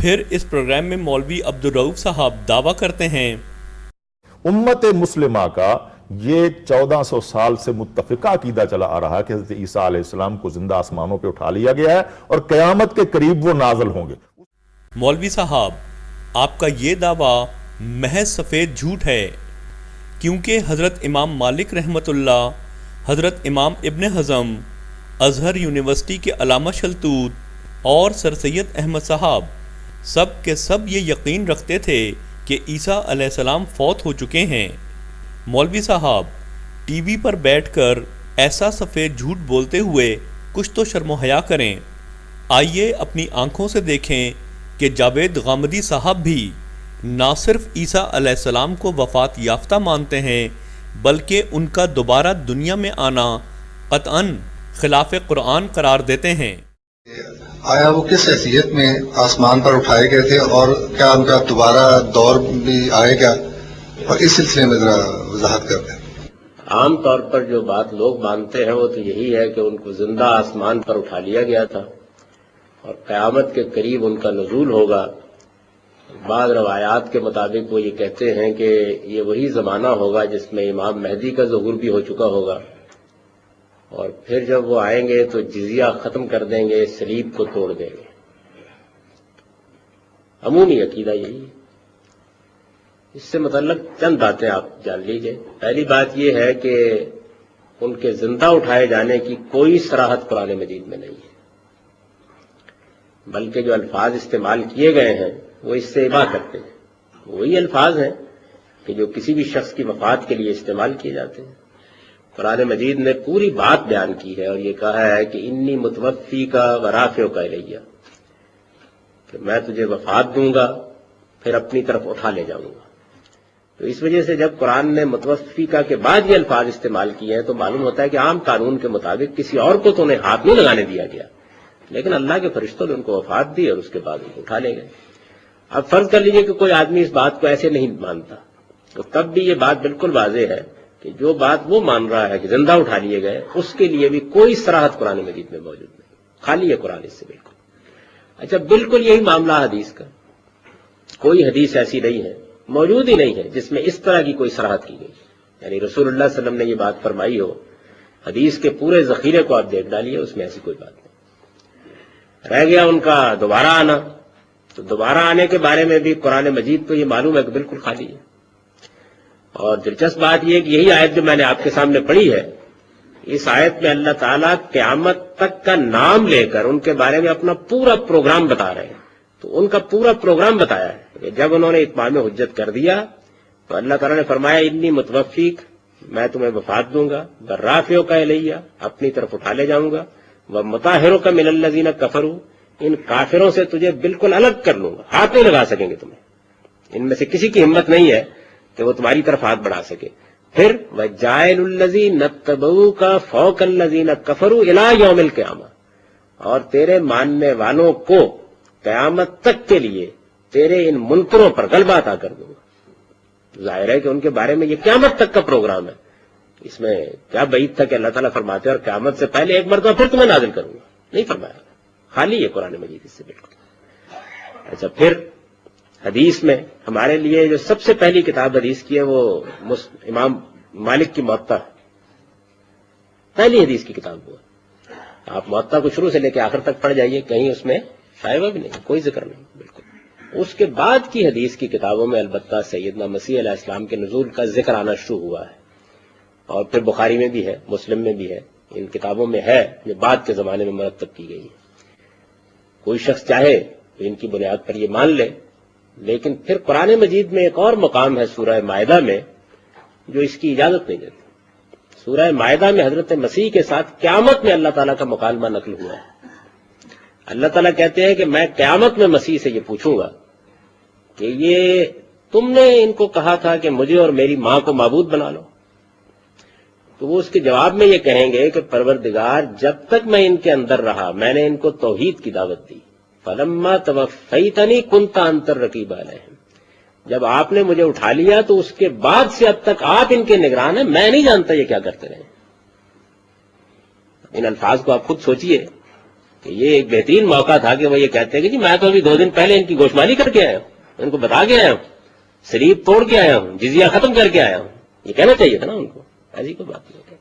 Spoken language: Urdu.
پھر اس پروگرام میں مولوی عبدالرؤف صاحب دعویٰ کرتے ہیں امت مسلمہ کا یہ 1400 سال سے متفقہ عقیدہ چلا آ رہا ہے کہ حضرت عیسیٰ علیہ السلام کو زندہ آسمانوں پہ اٹھا لیا گیا ہے اور قیامت کے قریب وہ نازل ہوں گے۔ مولوی صاحب، آپ کا یہ دعویٰ محض سفید جھوٹ ہے، کیونکہ حضرت امام مالک رحمۃ اللہ، حضرت امام ابن حزم، ازہر یونیورسٹی کے علامہ شلتوت اور سر سید احمد صاحب سب کے سب یہ یقین رکھتے تھے کہ عیسیٰ علیہ السلام فوت ہو چکے ہیں۔ مولوی صاحب، ٹی وی پر بیٹھ کر ایسا سفید جھوٹ بولتے ہوئے کچھ تو شرم و حیا کریں۔ آئیے اپنی آنکھوں سے دیکھیں کہ جاوید غامدی صاحب بھی نہ صرف عیسیٰ علیہ السلام کو وفات یافتہ مانتے ہیں بلکہ ان کا دوبارہ دنیا میں آنا قطعاً خلاف قرآن قرار دیتے ہیں۔ آیا وہ کس حیثیت میں آسمان پر اٹھائے گئے تھے اور کیا ان کا دوبارہ دور بھی آئے گا، اور اس سلسلے میں ذرا وضاحت کر دیں۔ عام طور پر جو بات لوگ مانتے ہیں وہ تو یہی ہے کہ ان کو زندہ آسمان پر اٹھا لیا گیا تھا اور قیامت کے قریب ان کا نزول ہوگا۔ بعض روایات کے مطابق وہ یہ کہتے ہیں کہ یہ وہی زمانہ ہوگا جس میں امام مہدی کا ظہور بھی ہو چکا ہوگا، اور پھر جب وہ آئیں گے تو جزیہ ختم کر دیں گے، صلیب کو توڑ دیں گے۔ عمومی عقیدہ یہی ہے۔ اس سے متعلق چند باتیں آپ جان لیجئے۔ پہلی بات یہ ہے کہ ان کے زندہ اٹھائے جانے کی کوئی صراحت قرآن مجید میں نہیں ہے، بلکہ جو الفاظ استعمال کیے گئے ہیں وہ اس سے اباح کرتے ہیں۔ وہی الفاظ ہیں کہ جو کسی بھی شخص کی وفات کے لیے استعمال کیے جاتے ہیں۔ قرآن مجید نے پوری بات بیان کی ہے اور یہ کہا ہے کہ انی متوفی کا ورافع کا الیہ، کہ میں تجھے وفات دوں گا پھر اپنی طرف اٹھا لے جاؤں گا۔ تو اس وجہ سے جب قرآن نے متوفی کا کے بعد یہ الفاظ استعمال کیے ہیں تو معلوم ہوتا ہے کہ عام قانون کے مطابق کسی اور کو تو انہیں ہاتھ نہیں لگانے دیا گیا، لیکن اللہ کے فرشتوں نے ان کو وفات دی اور اس کے بعد ان کو اٹھا لے گئے۔ اب فرض کر لیجئے کہ کوئی آدمی اس بات کو ایسے نہیں مانتا، تو تب بھی یہ بات بالکل واضح ہے کہ جو بات وہ مان رہا ہے کہ زندہ اٹھا لیے گئے، اس کے لیے بھی کوئی صراحت قرآن مجید میں موجود نہیں، خالی ہے قرآن اس سے بالکل۔ اچھا، بالکل یہی معاملہ حدیث کا، کوئی حدیث ایسی نہیں ہے، موجود ہی نہیں ہے جس میں اس طرح کی کوئی صراحت کی گئی، یعنی رسول اللہ صلی اللہ علیہ وسلم نے یہ بات فرمائی ہو۔ حدیث کے پورے ذخیرے کو آپ دیکھ ڈالیے، اس میں ایسی کوئی بات نہیں۔ رہ گیا ان کا دوبارہ آنا، تو دوبارہ آنے کے بارے میں بھی قرآن مجید تو یہ معلوم ہے کہ بالکل خالی ہے۔ اور دلچسپ بات یہ ہے کہ یہی آیت جو میں نے آپ کے سامنے پڑھی ہے، اس آیت میں اللہ تعالیٰ قیامت تک کا نام لے کر ان کے بارے میں اپنا پورا پروگرام بتا رہے ہیں۔ تو ان کا پورا پروگرام بتایا ہے کہ جب انہوں نے اتمام حجت کر دیا تو اللہ تعالیٰ نے فرمایا انی متوفیک، میں تمہیں وفات دوں گا، برافیوں کا الیہ، اپنی طرف اٹھا لے جاؤں گا، ومطہروں کا من الذین کفروا، ان کافروں سے تجھے بالکل الگ کر لوں گا، ہاتھ نہیں لگا سکیں گے تمہیں، ان میں سے کسی کی ہمت نہیں ہے کہ وہ تمہاری طرف ہاتھ بڑھا سکے۔ پھر وجاعل الذین اتبعوک فوق الذین کفروا الی یوم القیامہ، اور تیرے ماننے والوں کو قیامت تک کے لیے تیرے ان منکروں پر غلبہ عطا کر دوں گا۔ ظاہر ہے کہ ان کے بارے میں یہ قیامت تک کا پروگرام ہے، اس میں کیا بعید تھا کہ اللہ تعالیٰ فرماتے ہیں اور قیامت سے پہلے ایک مرتبہ پھر تمہیں نازل کروں گا، نہیں فرمایا، خالی ہے قرآن مجید اس سے بالکل۔ اچھا، پھر حدیث میں ہمارے لیے جو سب سے پہلی کتاب حدیث کی ہے وہ امام مالک کی موطا، پہلی حدیث کی کتاب وہ ہے۔ آپ موطا کو شروع سے لے کے آخر تک پڑھ جائیے، کہیں اس میں شائبہ بھی نہیں، کوئی ذکر نہیں بالکل۔ اس کے بعد کی حدیث کی کتابوں میں البتہ سیدنا مسیح علیہ السلام کے نزول کا ذکر آنا شروع ہوا ہے، اور پھر بخاری میں بھی ہے، مسلم میں بھی ہے، ان کتابوں میں ہے جو بعد کے زمانے میں مرتب کی گئی ہے۔ کوئی شخص چاہے تو ان کی بنیاد پر یہ مان لے، لیکن پھر قرآن مجید میں ایک اور مقام ہے سورہ مائدہ میں جو اس کی اجازت نہیں دیتا۔ سورہ مائدہ میں حضرت مسیح کے ساتھ قیامت میں اللہ تعالیٰ کا مکالمہ نقل ہوا ہے۔ اللہ تعالیٰ کہتے ہیں کہ میں قیامت میں مسیح سے یہ پوچھوں گا کہ یہ تم نے ان کو کہا تھا کہ مجھے اور میری ماں کو معبود بنا لو، تو وہ اس کے جواب میں یہ کہیں گے کہ پروردگار، جب تک میں ان کے اندر رہا میں نے ان کو توحید کی دعوت دی، فلما توفیتنی کنت انت الرقیب علیہم، جب آپ نے مجھے اٹھا لیا تو اس کے بعد سے اب تک آپ ان کے نگران ہیں، میں نہیں جانتا یہ کیا کرتے رہے۔ ان الفاظ کو آپ خود سوچئے کہ یہ ایک بہترین موقع تھا کہ وہ یہ کہتے ہیں کہ جی میں تو ابھی 2 دن پہلے ان کی گوشمالی کر کے آیا ہوں، ان کو بتا کے آیا ہوں، سلیب توڑ کے آیا ہوں، جزیہ ختم کر کے آیا ہوں. یہ کہنا چاہیے تھا نا ان کو. ایسی کوئی بات نہیں.